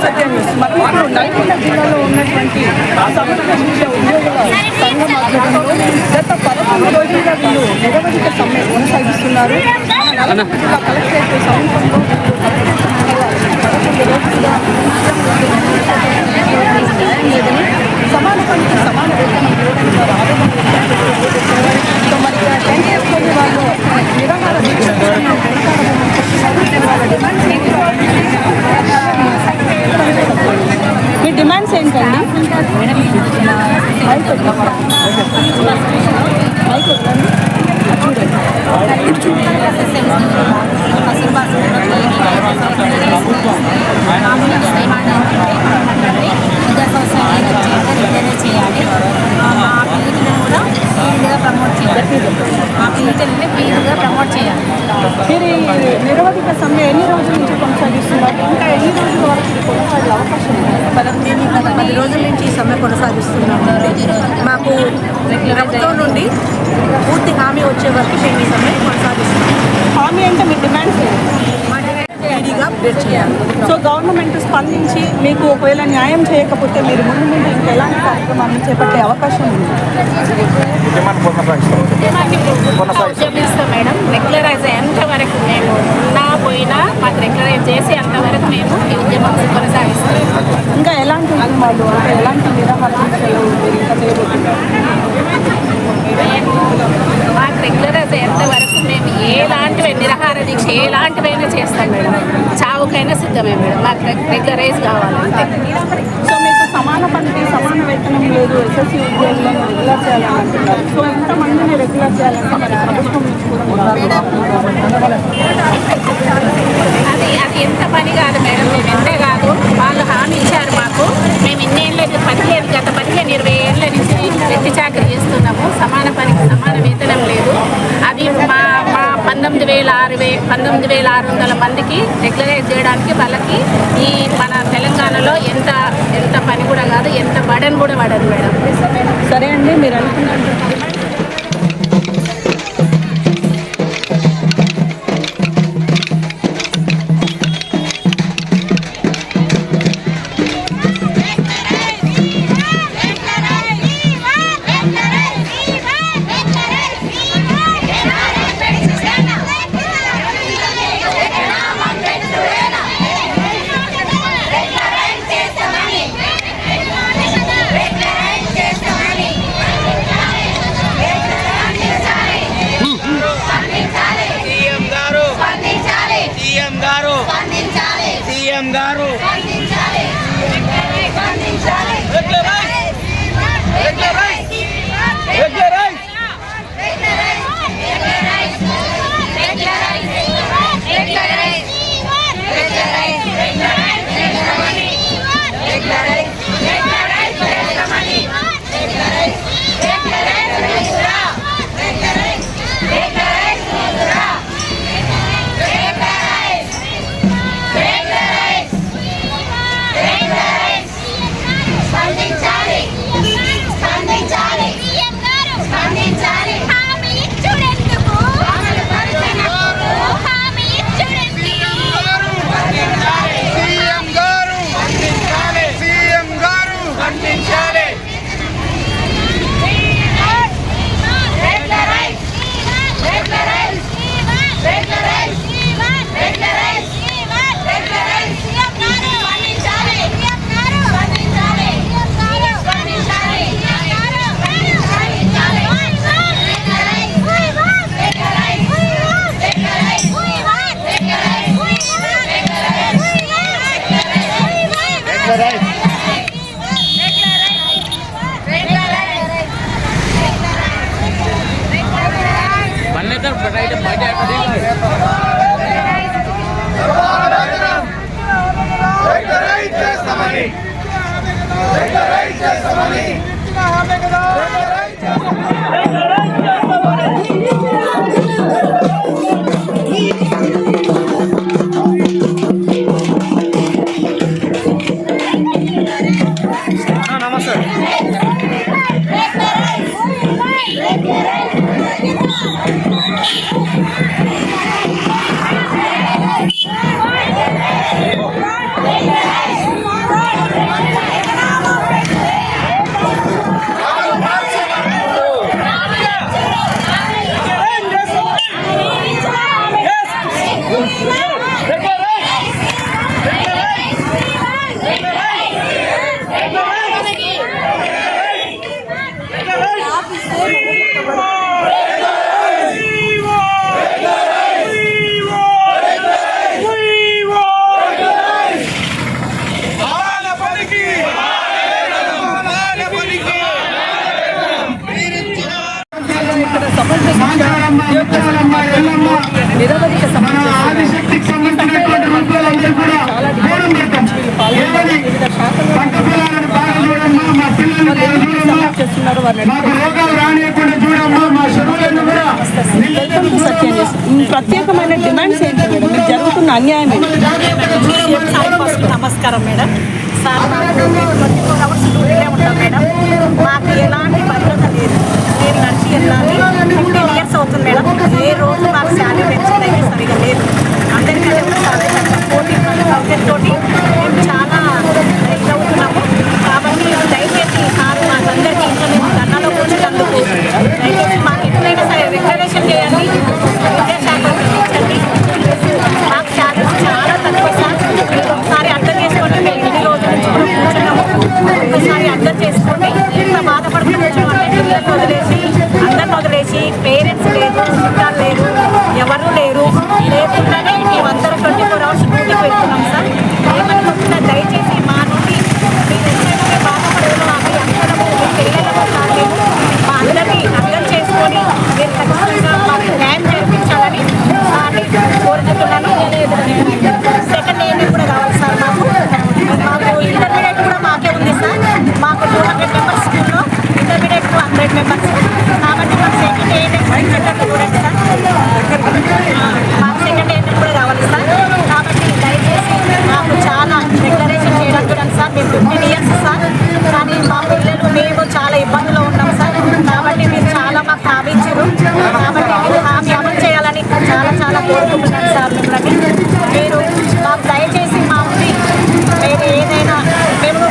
సత్యం news. మరి ఇప్పుడు నల్గొండ జిల్లాలో ఉన్నటువంటి సమగ్ర శిక్ష ఉద్యోగుల సంఘం ఆధ్వర్యంలో గత 11 రోజులుగా వీళ్ళు నిరవధిక సమ్మె కొనసాగిస్తున్నారు. నల్గొండ జిల్లా కలెక్టరేట్ సమీపంలో లేదని సమాన పనికి సమాన వేతనం ఇవ్వడం ద్వారా ఆవేదన సో మరి 10 ఇయర్స్లోని వాళ్ళు నిరాహార దీక్ష మీ డిమాండ్స్ ఏంటండి? ప్రమోట్ చేయాలి. మీరు నిరవధిక సమ్మె ఎన్ని రోజుల నుంచి కొనసాగిస్తున్నారు? ఇంకా ఎన్ని రోజుల వరకు కొనసాగే అవకాశం ఉంది? మేము గత 10 రోజుల నుంచి ఈ సమ్మె కొనసాగిస్తున్నాము. మాకు ప్రభుత్వం నుండి పూర్తి హామీ వచ్చే వరకు మేము ఈ సమ్మె కొనసాగిస్తున్నాం. హామీ అంటే మీ డిమాండ్స్ ఈడీగా అప్డేట్ చేయాలి. సో గవర్నమెంట్ స్పందించి మీకు ఒకవేళ న్యాయం చేయకపోతే మీరు ముందు ముందు ఇంకా ఎలాంటి కార్యక్రమాలను చేపట్టే అవకాశం ఉంది? ఉద్యమిస్తాం మేడం. రెగ్యులరైజ్ ఎంతవరకు మేము ఉన్నా పోయినా మాకు రెగ్యులరైజ్ చేసి అంతవరకు మేము ఈ ఉద్యమం కొనసాగిస్తాం. ఇంకా ఎలాంటి ఉద్యమాలు అంటే ఎలాంటి నిరాహార దీక్షలు ఇంకా చేయబోతున్నారు? మాకు రెగ్యులరైజ్ ఎంతవరకు మేము ఎలాంటివి నిరాహార దీక్ష ఎలాంటివైనా చేస్తాం మేడం. చావుకైనా సిద్ధమే మేడం. మాకు రెగ్యులరైజ్ కావాలంటే. సో మీకు సమాన పనికి సమాన వేతనం లేదు, ఎస్ఎస్సీ ఉద్యోగులను రెగ్యులర్ చేయాలని అంటున్నారు. సో ఇంతమందిని రెగ్యులర్ చేయాలంటే మరి ప్రభుత్వం నుంచి కూడా అది ఎంత పని కాదు మేడం. మేము ఎంతే కాదు, వాళ్ళు హామీ ఇచ్చారు మాకు. మేము ఇన్నేళ్ళ గత 15-20 ఏళ్ళ నుంచి వెట్టి చాకరీ చేస్తున్నాము. సమాన పనికి సమాన వేతనం లేదు. అది మా 19,600 మందికి రెగ్యులరైజ్ చేయడానికి వాళ్ళకి ఈ మన తెలంగాణలో ఎంత పని కూడా కాదు, ఎంత బడన్ కూడా పడదు మేడం. సరే అండి, మీరు అనుకున్నట్టు సీఎం గారు వారిని వెల్కమ్ టు సత్య న్యూస్. ప్రత్యేకమైన డిమాండ్స్ ఏంటి మేడం? మీకు జరుగుతున్న అన్యాయం ఏంటి? నమస్కారం మేడం. సార్ మాకు 24 hours డ్యూటీలో ఉంటాం మేడం. మాకు ఎలాంటి భద్రత లేదు. నేను నడిచి వెళ్ళాలి. 15 years అవుతుంది మేడం. ఏ రోజు మాకు శాలరీ పెన్షన్ అయితే సరిగా లేదు. అందరికంటే కూడా చాలా తోటి మేము చాలా ఇదవుతున్నాము. కాబట్టి దయచేసి సార్ మాకందరికీ ఇంట్లో మేము ధర్నాలో కూర్చున్నందుకు దయచేసి మాకు ఎప్పుడైనా సరే రెగ్యులేషన్ చేయండి. విద్యాశాఖ పంపించండి. మాకు శాలరీ చాలా తక్కువ సార్. ఒకసారి అర్థం చేసుకోండి. మేము ఇన్ని రోజుల నుంచి కూడా కూర్చున్నాము. ఒకసారి అర్థం చేసుకోండి. ఇంత బాధపడుతూ కూర్చోమంటే పిల్లల్ని వదిలేసి అందరిని వదిలేసి పేరెంట్స్ లేదు, చుట్టాలు లేరు, ఎవరు లేరు. లేకుండానే మేమందరం 24 hours డ్యూటీకి వెళ్తున్నాం సార్. ఏమనుకుంటున్నా దయచేసి మా నుండి మీరు ఎక్కడైతే బాధపడుతున్నా మీ అందరము మీ పిల్లలకు కాలేదు మా అందరినీ అర్థం చేసుకొని మీరు ఖచ్చితంగా మాకు న్యాయం చేయించాలని సార్ని కోరుకుంటున్నాను. సెకండ్ ఇయర్ కూడా కావాలి సార్. మాకు ఇంటర్మీడియట్ కూడా మాకే ఉంది సార్. మాకు 200 మెంబర్స్ స్కూల్లో ఇంటర్మీడియట్ 100 మెంబర్స్. కాబట్టి మాకు సెకండ్ ఇయర్ చూడండి సార్. మాకు సెకండ్ ఇయర్ కూడా కావాలి సార్. కాబట్టి దయచేసి మాకు చాలా డిక్లరేషన్ చేయడం చూడండి సార్. మేము 15 years సార్. కానీ మా పిల్లలు మేము చాలా ఇబ్బందులు ఉన్నాం సార్. కాబట్టి మీరు చాలా మాకు హామీ ఇచ్చారు. కాబట్టి మీరు హామీ అమలు చేయాలని చాలా చాలా కోరుకుంటున్నాను సార్. మిమ్మల్ని మీరు మాకు దయచేసి మా ఊరి మీరు ఏదైనా మేము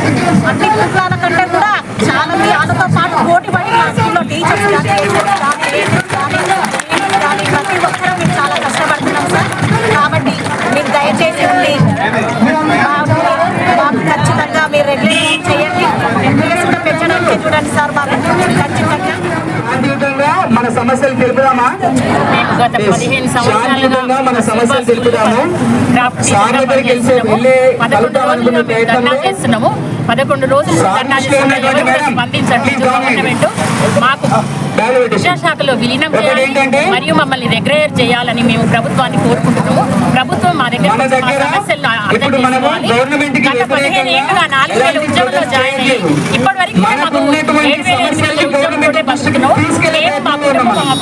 అన్ని కులాల కంటే కూడా చాలా వాళ్ళతో పాటు పోటీ పడి మా స్కూల్లో టీచర్స్ కానీ ప్రతి ఒక్కరూ మేము చాలా కష్టపడుతున్నాం సార్. కాబట్టి మీరు దయచేసి ఉండి మాకు ఖచ్చితంగా మీరు రెగ్యులేషన్ చేయండి. ఎంప్లాయీస్ కూడా పెంచడానికి చూడండి సార్. మాకు ఖచ్చితంగా మన సమస్యలు తెలుపుదామా? గత 15 సంవత్సరాలుగా మన సమస్యలు తెలుపుదాము. 11 రోజులు స్పందించట్లేదు గవర్నమెంట్. మాకు విద్యాశాఖలో విలీనం చేయాలి మరియు మమ్మల్ని రెగ్యులర్ చేయాలని మేము ప్రభుత్వాన్ని కోరుకుంటున్నాము. ప్రభుత్వం మా దగ్గర సమస్యలను అర్థం చేసుకోవాలి. గత 15 ఏళ్ళుగా 4000 ఉద్యోగంలో జాయిన్ అయ్యి ఇప్పటివరకు మాకు 7,800 ఉద్యోగంతో బతుకుతున్నాం. మా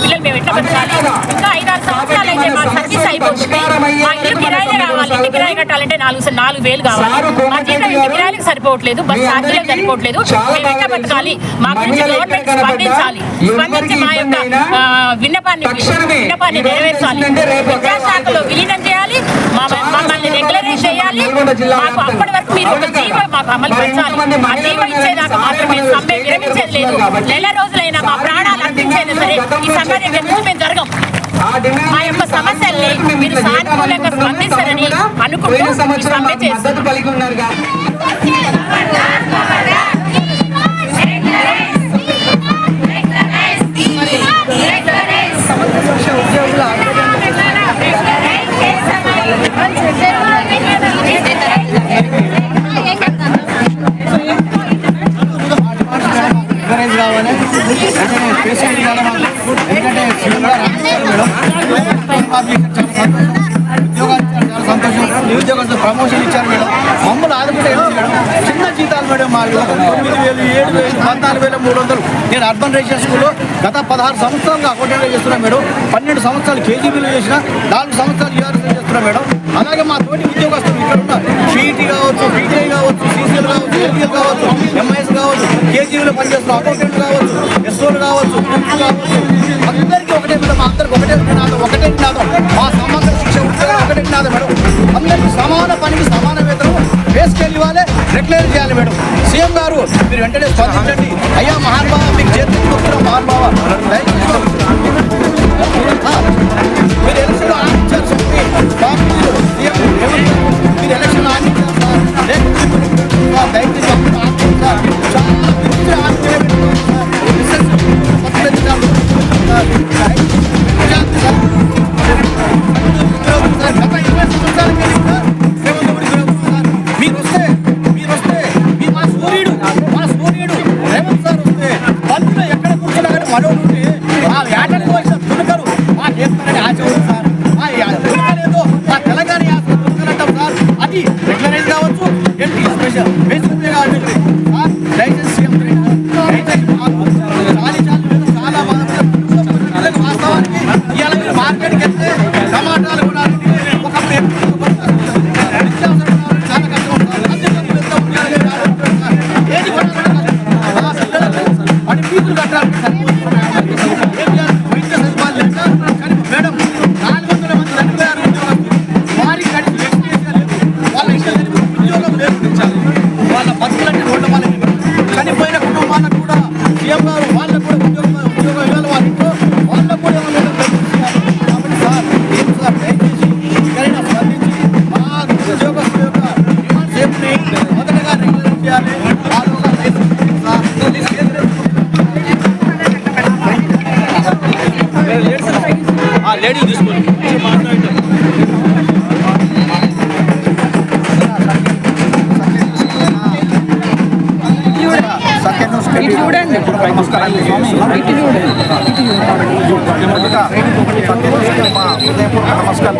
పిల్లలు మేము ఎట్లా బతకాలి? ఇంకా 5-6 సంవత్సరాలు అయితే మా సర్వీస్ అయిపోతుంది. మా ఇల్లు కిరాయిగా రావాలి. ఇంటి కిరాయి కట్టాలంటే 4,000 కావాలి. మా జీతం ఇంటి కిరాయిలకు సరిపోవట్లేదు, బస్ ఛార్జీలకు సరిపోవట్లేదు. మేము ఎట్లా బతకాలి? మా గురించి గవర్నమెంట్ స్పందించాలి. స్పందించి మా యొక్క విన్నపాన్ని నెరవేర్చాలి. విద్యాశాఖలో విలీనం చేయాలి. మమ్మల్ని రెగ్యులరైజ్ చేయాలి. మాకు అప్పటి వరకు మీరు ఒక జీవో మాకు అమలు పరచాలి. ఆ జీవో ఇచ్చేదాకా మాత్రం మేము సమ్మె విరమించేది లేదు. నెల రోజులైనా మా ప్రాణాలు అర్పించేది సరే ఈ సమ్మె దగ్గర నుంచి మేము జరగం. మా యొక్క సమస్యల్ని మీరు సానుకూలంగా స్పందిస్తారని అనుకుంటూ ఈ సమ్మె చేస్తున్నారు. ఉద్యోగుల కావాలి. ఎందుకంటే చాలా సంతోషం. నిరుద్యోగంతో ప్రమోషన్ ఇచ్చారు మేడం. మమ్మల్ని ఆదుకుంటే మేడం చిన్న జీతాలు మేడం. మా 9,000, 7,000, 14,300. నేను అర్బన్ రెసిడెన్షియల్ స్కూల్లో గత 16 సంవత్సరాలుగా అకౌంటెంట్ చేస్తున్నాను మేడం. 12 సంవత్సరాలు కేజీబీలు చేసిన, 4 సంవత్సరాలు యూఆర్ఎస్ చేస్తున్నాను మేడం. అలాగే మా తోటి ఉద్యోగస్తులు ఇక్కడ ఉన్న పీఈటీ కావచ్చు, పీటీఐ కావచ్చు, సీసీఎల్ కావచ్చు, ఎల్టీఎల్ కావచ్చు, ఎంఐఎస్ కావచ్చు, కేజీబీలో పనిచేస్తున్న అకౌంటెంట్ కావచ్చు, ఎస్ఓలు కావచ్చు, కావచ్చు, అందరికీ ఒకటే మేడం. అందరికి ఒకటే నినాదం, ఒకటే నినాదం. మా సమగ్ర శిక్ష ఉద్యోగం ఒకటే నినాదం మేడం. అందరికీ సమాన పనికి సమాన వేతనం వేసుకెళ్ళి ఇవ్వాలి, రెగ్యులర్ చేయాలి మేడం. సీఎం గారు మీరు వెంటనే స్పందించండి. అయ్యా మహానుభావ, మీకు చేతులు వస్తున్న మహానుభావ, మీరు ఎలక్షన్ ఆడించారు మీరు ఎలక్షన్ ఆడించారు సార్. దయచేసి మీరు వస్తే మా సూర్యుడు రేవంత్ సార్ వస్తే బంధువులు ఎక్కడ కూర్చున్నా కానీ మనోడు ఉంటే ఆ వేటకు వచ్చిన తునకరు మాకేస్తారని ఆశ ఉంది సార్. ఏదో మా తెలంగాణ తునకలంటాం సార్. అది రెగ్యులరైజ్ కావచ్చు, ఎంటీ స్పెషల్ బేసిక్ కావచ్చు సార్. దయచేసి ఉపయోగించాలి. వాళ్ళ బతుకులన్నీ రోడ్ల పాలైన చనిపోయిన కుటుంబాలకు కూడా సీఎం గారు వాళ్ళకు కూడా ఉద్యోగం ఇవ్వాలి. వాళ్ళకు కూడా ఏమైనా కాబట్టి సార్ ఏం సార్ దయచేసి ఎక్కడైనా స్పందించి మా ఉద్యోగస్తుల యొక్క డిమాండ్ సేఫ్ని మొదటగా రెగ్యులర్ చేయాలి. లేడీ తీసుకోండి చూడండి నమస్కారం.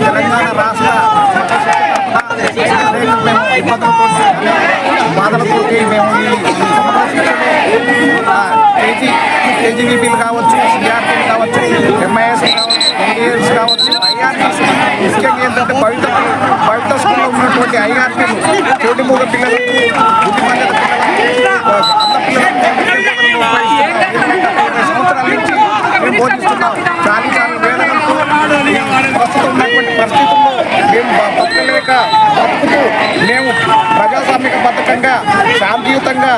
తెలంగాణ రాష్ట్ర బాధలతోటి మేము కేజీబీపీలు కావచ్చు, సిఆర్పీలు కావచ్చు, ఎంఐఎస్ కావచ్చు, ఎన్డీఎస్ కావచ్చు, ఐఆర్పీస్ ముఖ్యంగా ఏంటంటే బయట స్కూల్లో ఉన్నటువంటి ఐఆర్పీలు చోటి మూగ పిల్లలకు, బుద్ధిమంతుల పిల్లలకు, సంవత్సరాల నుంచి మేము బోధిస్తున్నాం. చాలా వేదనలతో ప్రస్తుతం ఉన్నటువంటి పరిస్థితుల్లో మేము బతకలేక బతుకుతూ మేము ప్రజాస్వామిక బద్ధకంగా శాంతియుతంగా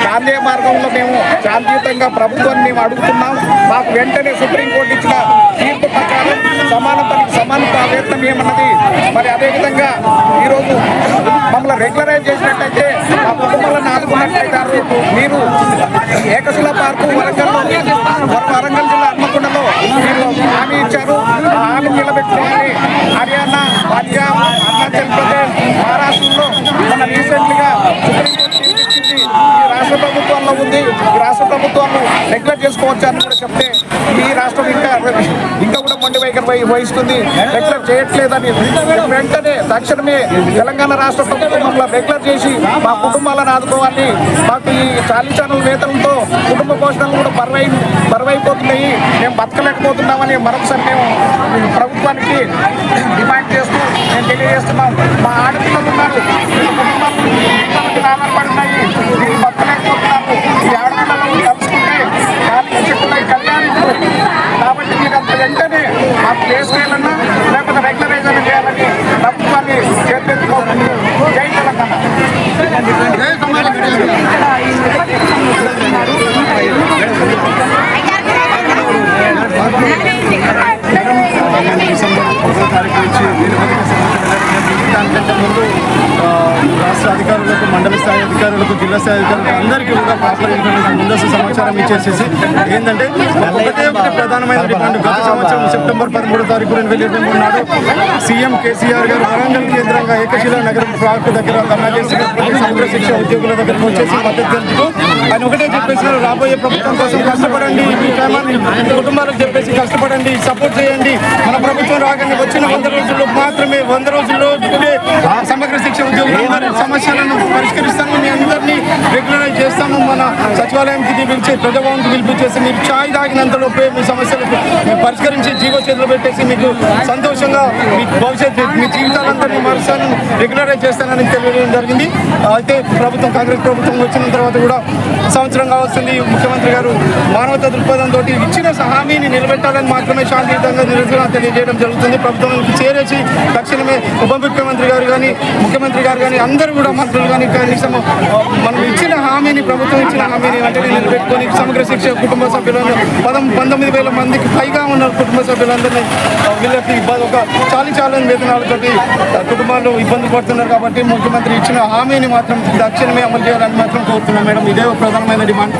గాంధీ మార్గంలో మేము శాంతియుతంగా ప్రభుత్వాన్ని మేము అడుగుతున్నాం. మాకు వెంటనే సుప్రీంకోర్టు ఇచ్చిన తీర్పు ప్రకారం సమాన వేతనం ఏమన్నది. మరి అదేవిధంగా ఈరోజు మమ్మల్ని రెగ్యులరైజ్ చేసినట్టయితే మా కుటుంబాలను ఆదుకున్నట్లయితే మీరు ఏకశిల పార్కు వరంగల్ జిల్లా హన్మకొండలో మీరు హామీ ఇచ్చారు. ఆ హామీ నిలబెట్టుకోవాలి. హర్యానా, పంజాబ్, అరుణాచల్ ప్రదేశ్, మహారాష్ట్రలో మన రీసెంట్గా సుప్రీంకోర్టు తీర్పిచ్చింది. ఈ రాష్ట్ర ప్రభుత్వాల్లో ఉంది. ఈ రాష్ట్ర ప్రభుత్వాలు రెగ్యులర్ చేసుకోవచ్చు అని కూడా చెప్తే ఈ రాష్ట్రం ఇంకా కూడా మొండి వైఖరి వహిస్తుంది. రెగ్యులర్ చేయట్లేదని వెంటనే తక్షణమే తెలంగాణ రాష్ట్ర ప్రభుత్వం మమ్మల్ని రెగ్యులర్ చేసి మా కుటుంబాలను ఆదుకోవాలి. మాకు ఈ చాలీచానల వేతనంతో కుటుంబ పోషణలు కూడా బరువైపోతున్నాయి. మేము బతకలేకపోతున్నామని మరొకసారి మేము ప్రభుత్వానికి డిమాండ్ చేస్తూ మేము తెలియజేస్తున్నాం. మా ఆడపిల్లలు ఉన్నారు, ఆధారపడినాయి, మేము బతకలేకపోతున్నాము. ఈ ఆడపిల్లలను కలుసుకుంటే చెట్టులై కళ్యాణించు. కాబట్టి మీరు అంత వెంటనే ఆ ప్లేస్ చేయాలన్నా లేకపోతే రెగ్యులరైజేషన్ చేయాలని ప్రభుత్వాన్ని చేర్పించుకోవాలి. జై తెలంగాణ. డిసెంబర్ 1వ తారీఖు నుంచి దానికంటే ముందు రాష్ట్ర అధికారులకు, మండల స్థాయి అధికారులకు, జిల్లా స్థాయి అధికారులకు అందరికీ కూడా ప్రాపర్ ఇన్ఫర్మేషన్ ముందస్తు సమాచారం ఇచ్చేసేసి ఏంటంటే ఒకటే ప్రధానమైన డిమాండ్. గత సంవత్సరం సెప్టెంబర్ 13వ తారీఖు 2023 నాడు సీఎం కేసీఆర్ గారు వరంగల్ కేంద్రంగా ఏకశిలా నగరం పార్కు దగ్గర ధర్నా చేసిన సమగ్ర శిక్ష ఉద్యోగుల దగ్గరకు వచ్చేసి మద్దతు తెలుపుతూ ఆయన ఒకటే చెప్పేసినారు, రాబోయే ప్రభుత్వం కోసం కష్టపడండి, మీ కుటుంబాలకు చెప్పేసి కష్టపడండి, సపోర్ట్ చేయండి. మన ప్రభుత్వం రాగానే వచ్చిన 100 రోజుల్లో మాత్రమే 100 రోజుల్లో సమగ్ర శిక్ష ఉద్యోగులందరి సమస్యలను పరిష్కరిస్తాము, మీ అందరినీ రెగ్యులరైజ్ చేస్తాము. మన సచివాలయంకి పిలిచి ప్రజాభవన్కి పిలిపించేసి మీరు ఛాయ్ తాగినంతలోపే మీ సమస్యలకు పరిష్కరించి జీవో చేతులు పెట్టేసి మీకు సంతోషంగా మీ భవిష్యత్తు, మీ జీవితాలందరినీ మరోసారి రెగ్యులరైజ్ చేస్తానని తెలియడం జరిగింది. అయితే ప్రభుత్వం, కాంగ్రెస్ ప్రభుత్వం వచ్చిన తర్వాత కూడా సంవత్సరంగా వస్తుంది. ముఖ్యమంత్రి గారు మానవతా దృక్పథంతో ఇచ్చిన హామీని నిలబెట్టాలని మాత్రమే శాంతియుతంగా నిరసన తెలియజేయడం జరుగుతుంది. ప్రభుత్వానికి చేరేసి తక్షణమే ఉప ముఖ్యమంత్రి గారు కానీ, ముఖ్యమంత్రి గారు కానీ, అందరూ కూడా మంత్రులు కానీ కనీసం మనం ఇచ్చిన హామీని, ప్రభుత్వం ఇచ్చిన హామీని వెంటనే నిలబెట్టుకొని సమగ్ర శిక్ష కుటుంబ సభ్యులను 19,000 మందికి పైగా ఉన్న కుటుంబ సభ్యులందరినీ వీళ్ళకి ఒక చాలని వేతనాలతోటి కుటుంబాలు ఇబ్బంది పడుతున్నారు. కాబట్టి ముఖ్యమంత్రి ఇచ్చిన హామీని మాత్రం తక్షణమే అమలు చేయాలని మాత్రం కోరుతున్నాం మేడం. ఇదే ప్రధానమైన డిమాండ్.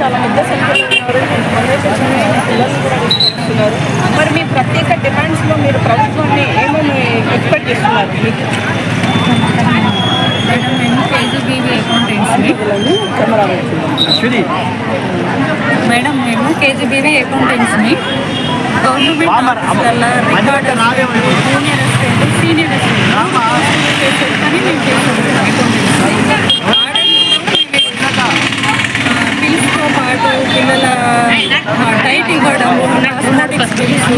చాలా పెద్ద సంఖ్యలో ఉన్నారు. మరి మీ ప్రత్యేక డిమాండ్స్లో మీరు ప్రభుత్వాన్ని ఏమేమి ఎక్స్పెక్ట్ చేస్తున్నారు? మేడం, మేము కేజీబీవీ అకౌంటెంట్స్ని. మేడం, మేము కేజీబీవీ అకౌంటెంట్స్ని. Government recorder, junior assistant, senior assistant చేసేది కానీ మేము చేసేది అకౌంటెంట్స్. బిల్స్తో పాటు పిల్లల టైట్ ఇవ్వడం, కాస్మెటిక్స్ బిల్స్,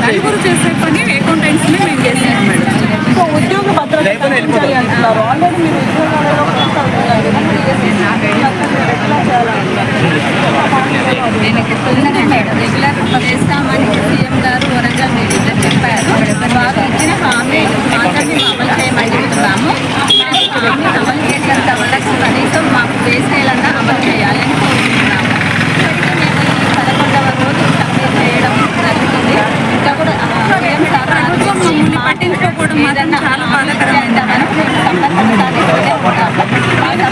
నలుగురు చేసే పని అకౌంటెంట్స్ని మేము చేసాం మేడం. సో ఉద్యోగ భద్రత కల్పించాలి అంటున్నారు. ఆల్రెడీ మీరు ఉద్యోగాలలో ఉంది మేడం. రెగ్యులర్ చేస్తామని సీఎం గారు వరంగల్ మీటింగ్లో చెప్పారు. వారు మాత్రం చాలా బాధాకరమైంది మేడం.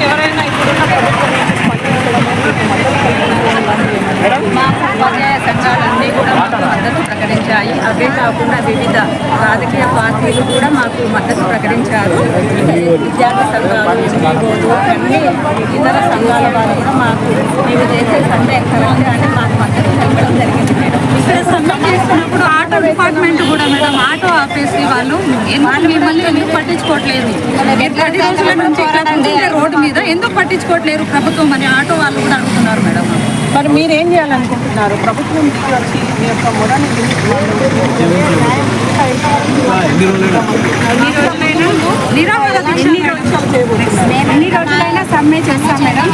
ఎవరైనా ఇప్పుడున్న మాకు ఉపాధ్యాయ సంఘాలన్నీ కూడా మాకు మద్దతు ప్రకటించాయి. అవే కాకుండా వివిధ రాజకీయ పార్టీలు కూడా మాకు మద్దతు ప్రకటించారు. విద్యార్థి సంఘాలు, ఎన్జిఓలు, అన్ని ఇతర సంఘాల వారు కూడా మాకు మేము చేసే సమ్మె కరెక్ట్ అని మాకు మద్దతు తెలపడం జరిగింది మేడం. ఇక్కడ సమ్మె చేస్తున్నప్పుడు ఆటో డిపార్ట్మెంట్ కూడా మేడం ఆటో ఆపేసి వాళ్ళు మిమ్మల్ని ఎందుకు పట్టించుకోవట్లేదు? 10 రోజుల నుంచి రోడ్డు మీద ఎందుకు పట్టించుకోవట్లేరు ప్రభుత్వం అని ఆటో వాళ్ళు కూడా అడుగుతున్నారు మేడం. మరి మీరు ఏం చేయాలనుకుంటున్నారు? ప్రభుత్వం దిగి వచ్చి మీ యొక్క మొదటి ఎన్ని రోజులైనా సమ్మె చేస్తాం మేడం.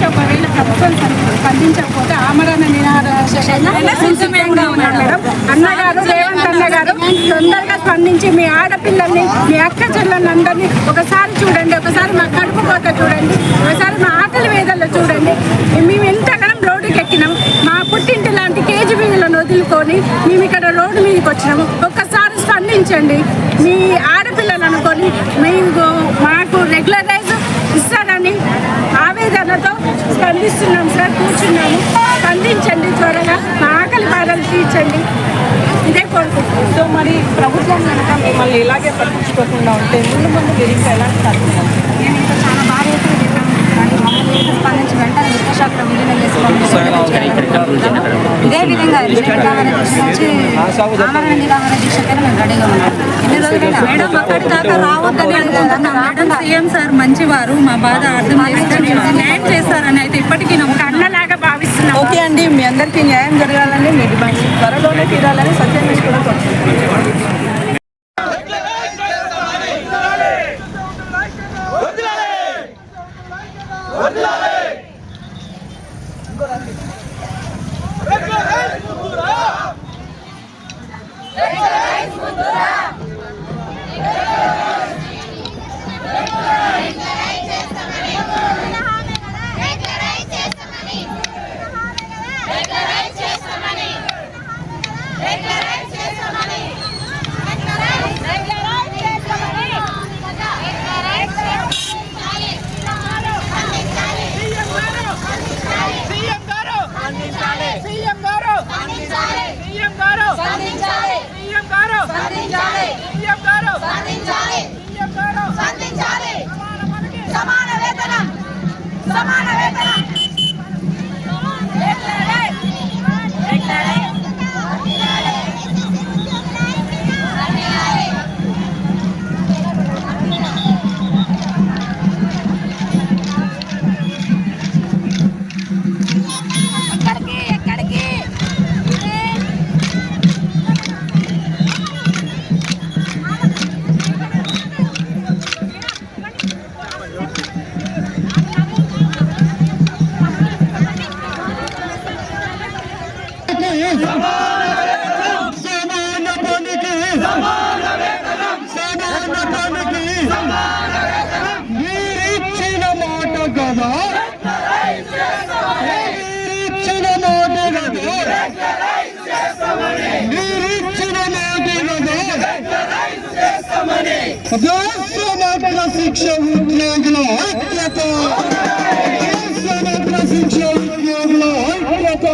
ఒకవేళ ప్రభుత్వం స్పందించకపోతే ఆమరణ నిరాహార మేడం. అన్నగారు రేవంత్ అన్నగారు తొందరగా స్పందించి మీ ఆడపిల్లల్ని, మీ అక్క చెల్లెళ్ళని అందరినీ ఒకసారి చూడండి, ఒకసారి మా కడుపు కోత చూడండి, ఒకసారి మా ఆకలి వేదల్లో చూడండి. మేము ఎంతగానం రోడ్డుకి ఎక్కినాం, మా పుట్టింటి లాంటి కేజీబీలను వదులుకొని మేము ఇక్కడ రోడ్డు మీదకి వచ్చినాము. ఒక్కసారి స్పందించండి. మీ ఆడపిల్లలు అనుకొని మేము మాకు రెగ్యులరైజ్ ఇస్తారని ఆవేదనతో స్పందిస్తున్నాం సార్. కూర్చున్నాము, స్పందించండి త్వరగా, మా ఆకలి బాధలు తీర్చండి, ఇదే కోరుకుంటున్నాం. సో మరి ప్రభుత్వం కనుక మిమ్మల్ని ఇలాగే పట్టించుకోకుండా ఉంటే ముందు మీరు ఇంకా ఎలా స్టార్ట్ చేయాలి? మేము ఇంకా చాలా బాగా మమ్మల్ని స్పందించి వెంటనే విద్యాశాఖలో విలీనం చేసుకోవడం. ఇదే విధంగా ఆమరణ నిరాహార దీక్షకైనా మేము రెడీగా ఉన్నాం. ఎన్ని రోజులైనా మేడం అక్కడి దాకా రావద్దని మేడం. సీఎం సార్ మంచివారు, మా బాధ అర్థం చేసుకొని న్యాయం చేస్తారని అయితే ఇప్పటికీ నమ్మకం అన్నలాగా భావిస్తున్నాం. ఓకే అండి, మీ అందరికీ న్యాయం జరగాలని, మీ డిమాండ్స్ త్వరలోనే తీరాలని సత్యం కూడా కోరుకుంటున్నాం. సమగ్ర శిక్ష ఉద్యోగుల ఐక్యత, సమగ్ర శిక్ష ఉద్యోగుల ఐక్యత.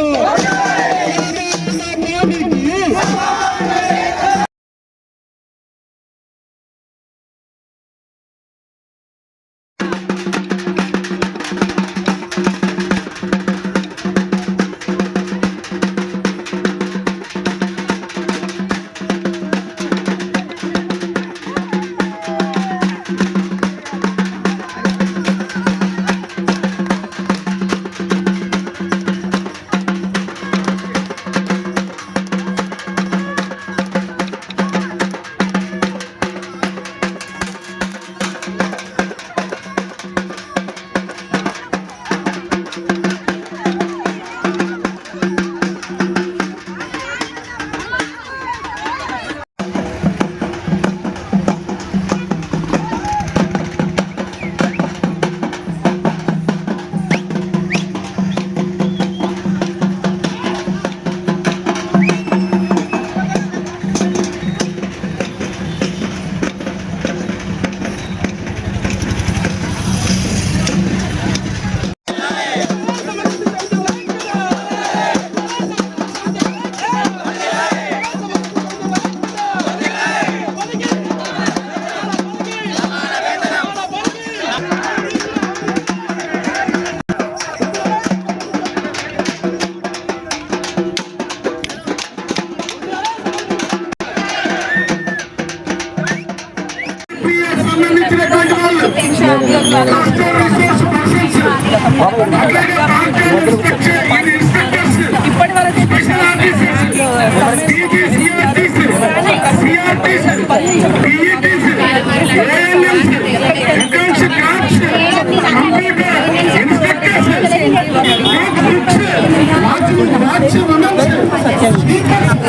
ఇప్పటి వరకు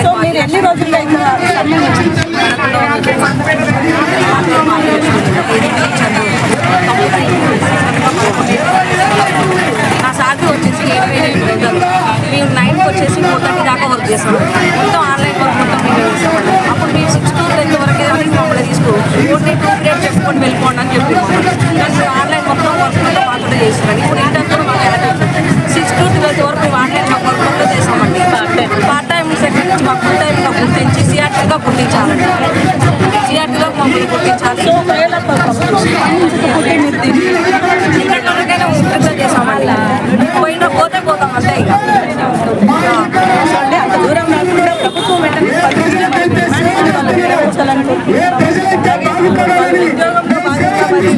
సో మీరు ఎన్ని రోజుల్లో ఇక్కడ నా శాలరీ వచ్చేసి 7,500. మేము 9కి వచ్చేసి 4:30 దాకా వర్క్ చేస్తాం. మొత్తం ఆన్లైన్ వర్క్ మొత్తం మేము చేస్తామండి. అప్పుడు మేము 6 to 10 వరకు మమ్మల్ని ఓన్లీ 2 పీరియడ్ చెప్పుకొని వెళ్ళిపోండి అని చెప్పినాము. కానీ ఆన్లైన్ మొత్తం వర్క్ మొత్తం మాత్రమే చేస్తున్నాం. ఇప్పుడు ఇంటర్ కూడా మాకు ఎలా 6 to 12 వరకు మేము ఆన్లైన్ వర్క్ మొత్తం చేస్తామండి. పార్ట్ టైం సెకండ్ నుంచి మాకు ఫుల్ టైంగా గుర్తించి సిఆర్టీగా గుర్తించాలండి. సిఆర్టీగా మమ్మల్ని గుర్తించాలి. సో ఒకవేళ ఎక్కడికైనా ప్రిపేర్ చేస్తామండి. పోయినా పోతే పోతాం అంతే ఇక. అంటే అంత దూరం రాకుండా ప్రభుత్వం వెంటనే స్పందించి ఉద్యోగంతో భాగంగా మరి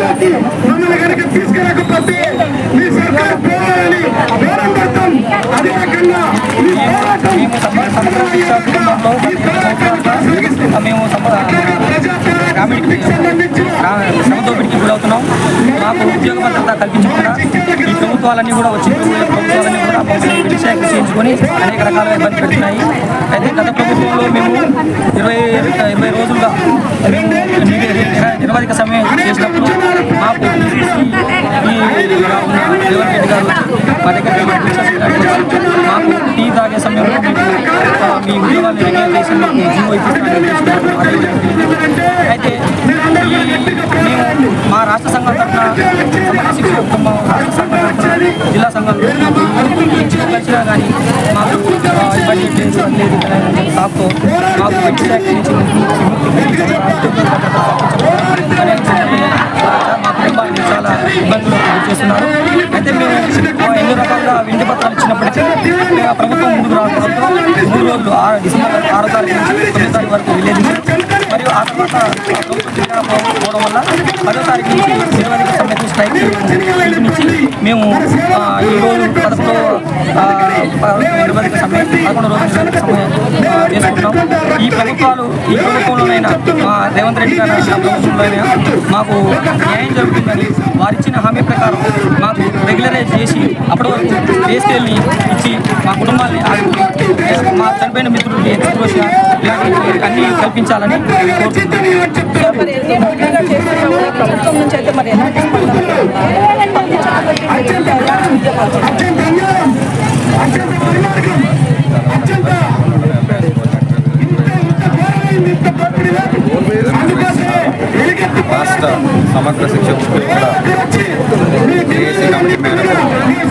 వాళ్ళైతే మేము శ్రమదోపిడికి గురవుతున్నాం. మాకు ఉద్యోగ భద్రత కల్పించకుండా ఈ ప్రభుత్వాలన్నీ కూడా వచ్చి ప్రభుత్వాలన్నీ కూడా విషయాలు చేయించుకొని అనేక రకాలుగా ఇబ్బంది పెడుతున్నాయి. అయితే గత ప్రభుత్వంలో మేము 20 రోజులుగా మేము నిరవధిక సమయం చేసినప్పుడు మాకు రేవంత్ రెడ్డి గారు మా దగ్గర మాకు టీ తాగే సమయంలో మీ ఉద్యోగాలు రెగ్యులర్ చేసి మీకు జీవో ఇప్పిస్తానని అయితే మేము మా రాష్ట్ర సంఘం తరఫున సమగ్ర శిక్ష కుటుంబం రాష్ట్ర సంఘం తరఫున జిల్లా సంఘం కలిసినా కానీ మాకు ఇబ్బంది లేదు సాఫ్తో మాకు వెబ్సైట్ నుంచి మా కుటుంబాన్ని చాలా ఇబ్బందులు చేస్తున్నారు. అయితే మేము ఎన్నో రకాలుగా వెండి పత్రాలు ఇచ్చినప్పటికీ ప్రభుత్వం ముందుకు రావడంతో 3 రోజులు డిసెంబర్ 6వ తారీఖు నుంచి 9వ తారీఖు వరకు విలేజింగ్ మరియు ఆ తర్వాత పోవడం వల్ల 10వ తారీఖు నుంచి నిరవధిక సమ్మెకు స్ట్రైక్ నుంచి మేము ఈరోజు 11వ నిరవధిక సమ్మె 11 రోజుల నిరవధిక సమ్మె చేసుకుంటున్నాం. ఈ ప్రభుత్వంలోనైనా మా రేవంత్ రెడ్డి గారు ప్రభుత్వంలోనైనా మాకు న్యాయం జరుగుతుందని వారిచ్చిన హామీ ప్రకారం మాకు రెగ్యులరైజ్ చేసి అప్పటి వరకు పే స్కేల్ని ఇచ్చి మా కుటుంబాన్ని మా చనిపోయిన మిత్రులకి ఎక్స్ప్రోషియా ఇలాంటి అన్నీ కల్పించాలని ప్రభుత్వం నుంచి అయితే మరి ఎలాంటి రాష్ట్ర సమగ్ర శిక్ష ఏసీ కమిటీ మేరకు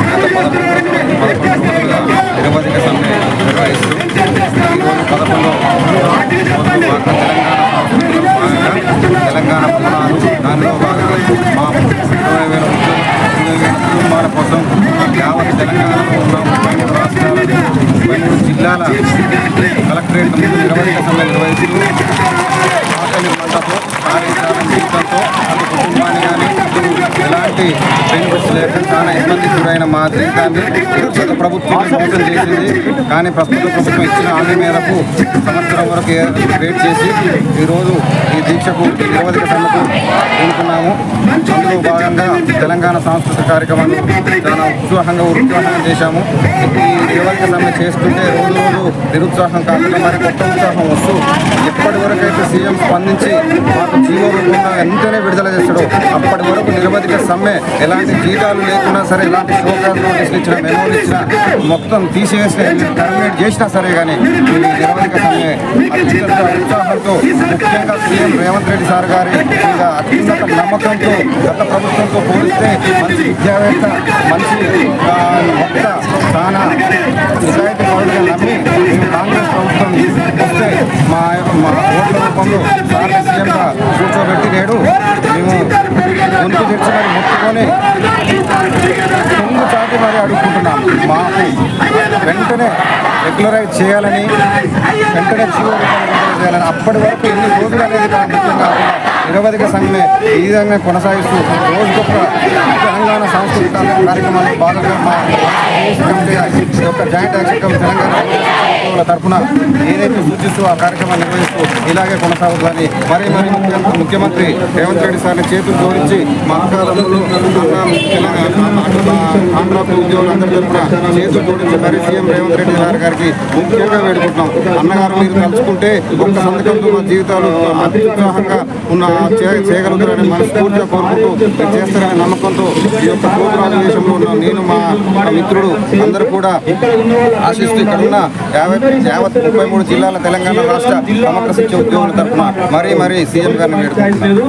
గత 11 రోజులుగా నిరవధిక సమ్మె నిర్వహిస్తూ ఈరోజు 11వ తెలంగాణ పునాలు దానిలో భాగంగా మా 20,000 కుటుంబాల కోసం యావత్ తెలంగాణలో ఉన్న 33 రాష్ట్రాల 23 జిల్లాల కలెక్టరేట్ ముందు నిరవధిక సమ్మె నిర్వహిస్తూ ఆకలి మంటతో కార్యశాల జీవితంతో అటు కుటుంబాన్ని కానీ ఎలాంటి బెనిఫిట్స్ లేకుండా చాలా ఇబ్బందికి గురైన మా జీవితాన్ని గత ప్రభుత్వం మోసం చేసింది. కానీ ప్రస్తుత ప్రభుత్వం ఇచ్చిన హామీ మేరకు సంవత్సరం వరకు వెయిట్ చేసి ఈరోజు ఈ దీక్షకు నిరవధిక సమ్మెకు ఎన్నుకున్నాము. అందులో భాగంగా తెలంగాణ సాంస్కృతిక కార్యక్రమాలు చాలా ఉత్సాహంగా చేశాము. ఈ నిరవధిక సమ్మె చేస్తుంటే రోజు నిరుత్సాహం కాకుండా మరి కొత్త ఉత్సాహం వస్తూ ఎప్పటి వరకు అయితే సీఎం స్పందించి మాకు జీవో రూపంగా వెంటనే విడుదల చేస్తాడో అప్పటి వరకు నిరవధిక సమ్మె ఎలాంటి జీతాలు లేకున్నా సరే ఎలాంటి షోకాస్ నోటీసులు ఇచ్చినా మెమోలు ఇచ్చినా మొత్తం తీసివేసిన టర్మినేట్ చేసినా సరే కానీ ఈ నిరవధిక సమ్మె అత్యంత ఉత్సాహంతో ముఖ్యంగా సీఎం రేవంత్ రెడ్డి సార్ గారి మీద అత్యున్నత నమ్మకంతో గత ప్రభుత్వంతో పోలిస్తే మంచి విద్యావేత్త మంచి వక్త చాలా నిజాయితీ పౌరులుగా నమ్మి మేము కాంగ్రెస్ ప్రభుత్వం వస్తే మా ఓట్ల రూపంలో సార్ని సీఎంగా కూర్చోబెట్టి నేడు మేము గొంతు తెచ్చి మరి మొత్తుకొని చాటి మరి అడుగుకుంటున్నాం. మా వారికి వెంటనే రెగ్యులరైజ్ చేయాలని, వెంటనే జీవో చేయాలని, అప్పటి వరకు ఎన్ని రోజులు అనేది ముఖ్యంగా నిరవధిక సమ్మె ఈ విధంగా కొనసాగిస్తూ రోజుకొక తెలంగాణ సాంస్కృతిక కార్యక్రమాల్లో భాగంగా మా కమిటీ యొక్క జాయింట్ యాక్షన్ కమిటీ తెలంగాణ తరఫున ఏదైతే సూచిస్తూ ఆ కార్యక్రమాన్ని నిర్వహిస్తూ ఇలాగే కొనసాగుతుందని మరీ ముఖ్యమంత్రి రేవంత్ రెడ్డి సార్ని చేతులు జోడించి మా అధికారులు ఆంధ్ర ఉద్యోగులందరి తరఫున చేతులు జోడించి మరీ సీఎం రేవంత్ రెడ్డి గారికి ముఖ్యంగా వేడుకుంటున్నాం. అన్నగారు మీరు తలుచుకుంటే ఒక్క సంతకంతో మా జీవితాలు అత్యుత్సాహంగా చేయగలుగుతారని మనస్ఫూర్తిగా కోరుకుంటూ మీరు చేస్తారనే నమ్మకంతో ఈ యొక్క కోర్టు అధివేశంలో ఉన్న నేను మా మిత్రుడు అందరూ కూడా ఆశిస్తూ ఇక్కడ ఉన్న యావత్ 33 జిల్లాల తెలంగాణ రాష్ట్ర సమగ్ర శిక్ష ఉద్యోగుల తరఫున మరీ సీఎం గారిని వేడుకుంటున్నాను.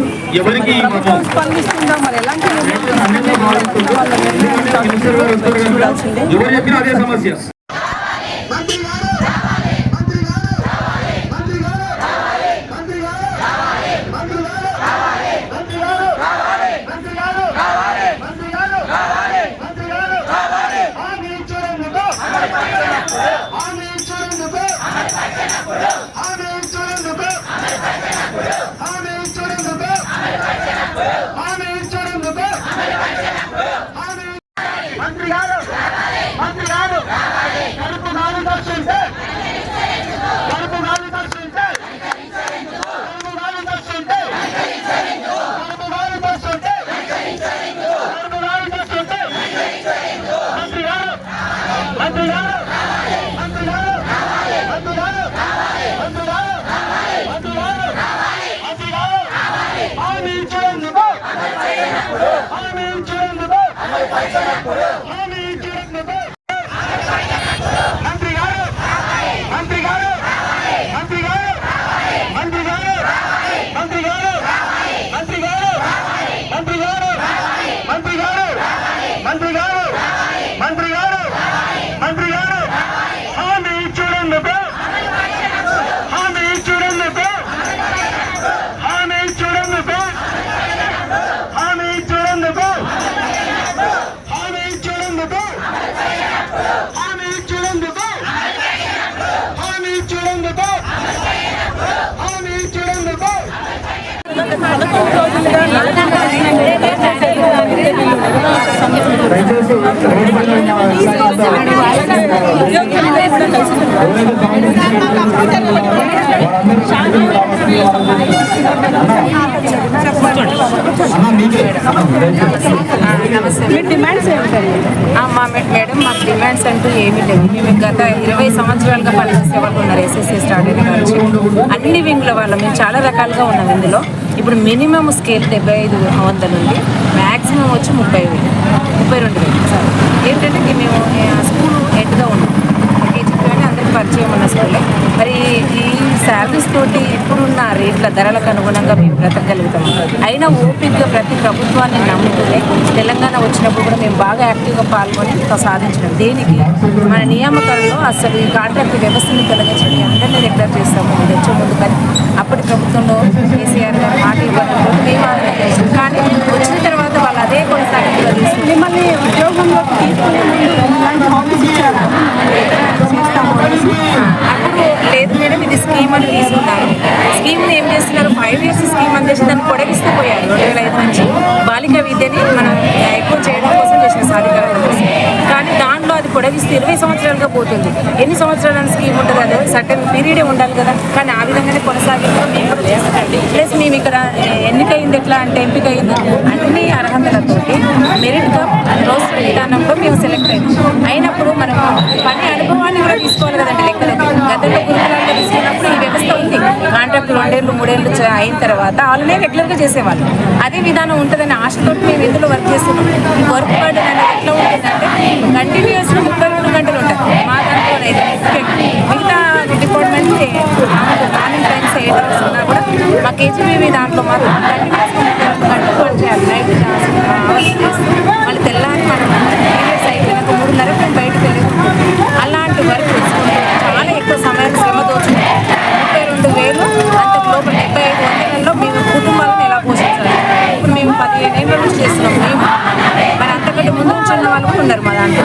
మేడం మాకు డిమాండ్స్ అంటూ ఏమీ లేవు. మేము గత 20 సంవత్సరాలుగా పనిచేసే వాళ్ళు ఉన్నారు. ఎస్ఎస్సీ స్టార్ట్ అయిన నుంచి అన్ని వింగ్ల వాళ్ళు మేము చాలా రకాలుగా ఉన్నాం. ఇందులో ఇప్పుడు మినిమం స్కేల్ 75,100 ఉంది, మ్యాక్సిమం వచ్చి 32,000 సార్. ఏంటంటే మేము స్కూల్ హెడ్గా ఉన్నాం, కేజీపీ అందరికి పరిచయం ఉన్న స్కూలే. మరి ఈ శాలరీస్ తోటి ఇప్పుడున్న రేట్ల ధరలకు అనుగుణంగా మేము బ్రతకగలుగుతాం. అయినా ఓపిక్గా ప్రతి ప్రభుత్వాన్ని నమ్ముతూనే తెలంగాణ వచ్చినప్పుడు కూడా మేము బాగా యాక్టివ్గా పాల్గొని సాధించడం. దేనికి మన నియామకాలలో అసలు ఈ కాంట్రాక్ట్ వ్యవస్థను తొలగించడం అందరినీ రెగ్యులర్ చేస్తాము వచ్చే ముందు. కానీ అప్పటి ప్రభుత్వంలో కేసీఆర్ గారు మాట ఇవ్వడంతో మేము ఆలోచించాం. కానీ వచ్చిన తర్వాత వాళ్ళు అదే కొనసాగింపులో తీసుకుని మిమ్మల్ని ఉద్యోగంలో తీసుకునే అప్పుడు లేదు మేడం ఇది స్కీమ్ అని తీసుకున్నారు. స్కీమ్ని ఏం చేస్తున్నారు, 5 years స్కీమ్ అని చేసి దాన్ని పొడిగిస్తూ పోయారు. 2005 నుంచి బాలికా విద్యని మనం ఎక్కువ చేయడం కోసం చేసిన సాధికారత కోసం. కానీ దాంట్లో అది పొడిగిస్తే 20 సంవత్సరాలుగా పోతుంది. ఎన్ని సంవత్సరాల స్కీమ్ ఉంటుంది, అది సర్టెన్ పీరియడే ఉండాలి కదా. కానీ ఆ విధంగానే కొనసాగింపు మేము కూడా చేస్తామండి. ప్లస్ మేము ఇక్కడ ఎన్నికైంది ఎట్లా అంటే ఎంపిక అయింది అన్ని అర్హతలతో మెరిట్గా రోస్టర్ విధానంలో మేము సెలెక్ట్ అయినాం. అయినప్పుడు మనం పని అనుభవాన్ని కూడా తీసుకోవాలి కదండి. లెక్కలకి గతంలో గురుకులాల్లో తీసుకున్నప్పుడు ఈ వ్యవస్థ ఉంది. కాంట్రాక్ట్ 2 ఏళ్ళు 3 ఏళ్ళు అయిన తర్వాత వాళ్ళనే రెగ్యులర్గా చేసేవాళ్ళు. అదే విధానం ఉంటుందని ఆశతో మేము ఇందులో వర్క్ చేస్తున్నాం. వర్క్ బర్డెన్ అనేది ఎట్లా ఉంటుందంటే కంటిన్యూస్గా 32 గంటలు ఉంటుంది. మా దాంట్లో మిగతా డిపార్ట్మెంట్ మార్నింగ్ టైమ్స్ 8 hours ఉన్నా కూడా మా కేజీబీ దాంట్లో మాత్రం కంటిన్యూస్గా 32 గంటలు వర్క్ చేయాలి. నైట్ అవర్స్ చేస్తాం. మళ్ళీ తెల్లారి మనం పీరియడ్స్ అయిపోయినాక 3:30 మేము బయటకు వెళ్ళేది. అలాంటి వర్క్ చాలా ఎక్కువ సమయం శ్రమ దోచుకుంటాం. 32,000 అంతకు లోపల 75,000 మేము కుటుంబాలను ఎలా పోషించాలి. ఇప్పుడు మేము 15 ఏళ్ళ నుంచి చేస్తున్నాం. మేము మరి అంతకంటే ముందు వచ్చిన వాళ్ళు కూడా ఉన్నారు మా దాంట్లో.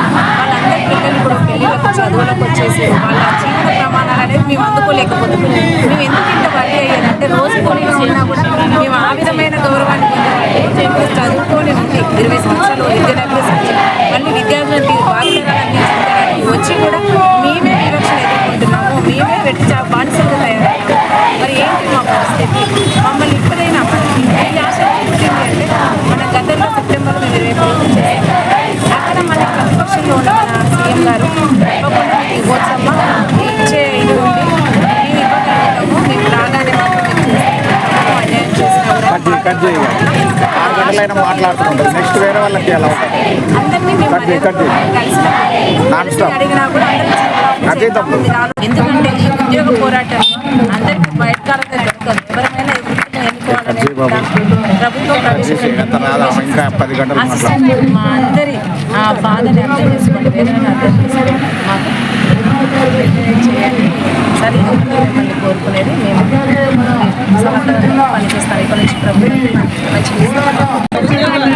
అందరి పిల్లలు కూడా పెళ్ళిళ్ళకు చదువులకు వచ్చేసి వాళ్ళ జీవన ప్రమాణాలు అనేది మేము అందుకోలేకపోతున్నాం. మేము ఎందుకు ఇంత వరి అయ్యారంటే రోజు పోనీ చేసినా కూడా మేము ఆ విధమైన గౌరవాన్ని పొందాలంటే చదువుకొని ఉంది 20 సంవత్సరాలు విద్య అభ్యసించి మళ్ళీ విద్యార్థులకి బాధ్యతలన్నీ వచ్చి కూడా మేమే వివక్షణ ఎదుర్కొంటున్నాము, మేమే వెట్టి బానిసలుగా తయారయ్యాము. మరి ఏంటి మా పరిస్థితి? మమ్మల్ని ఇప్పుడైనా ఈ ఆశ పుట్టింది అంటే మన గతంలో సెప్టెంబర్లో 20 రోజులు చేశాము. అక్కడ మనకి ప్రతిపక్షంలో ఉన్న మన సీఎం గారు తప్పకుండా మీకు ఇవ్వచ్చమ్మ, ఇచ్చే ఇది ఉంది, మేము ఇవ్వగలుగుతాము, మేము రాగానే అన్యాయం అందరినీ మేము అడిగినా కూడా ఎందుకంటే ఈ ఉద్యోగ పోరాటం అందరికీ బయటకాలంగా దొరకదు. ఎవరైనా ఎన్నుకోవాలని ప్రభుత్వం ప్రవేశపెట్టింది. మా అందరి ఆ బాధని అర్థం చేసుకోండి, వేదనని అర్థం చేసుకోండి, మాకు చేయాలి. సరే మిమ్మల్ని కోరుకునేది మేము సమర్థవంతంగా పనిచేస్తాం. ఇక్కడ నుంచి ప్రభుత్వం మంచి చేయాలి.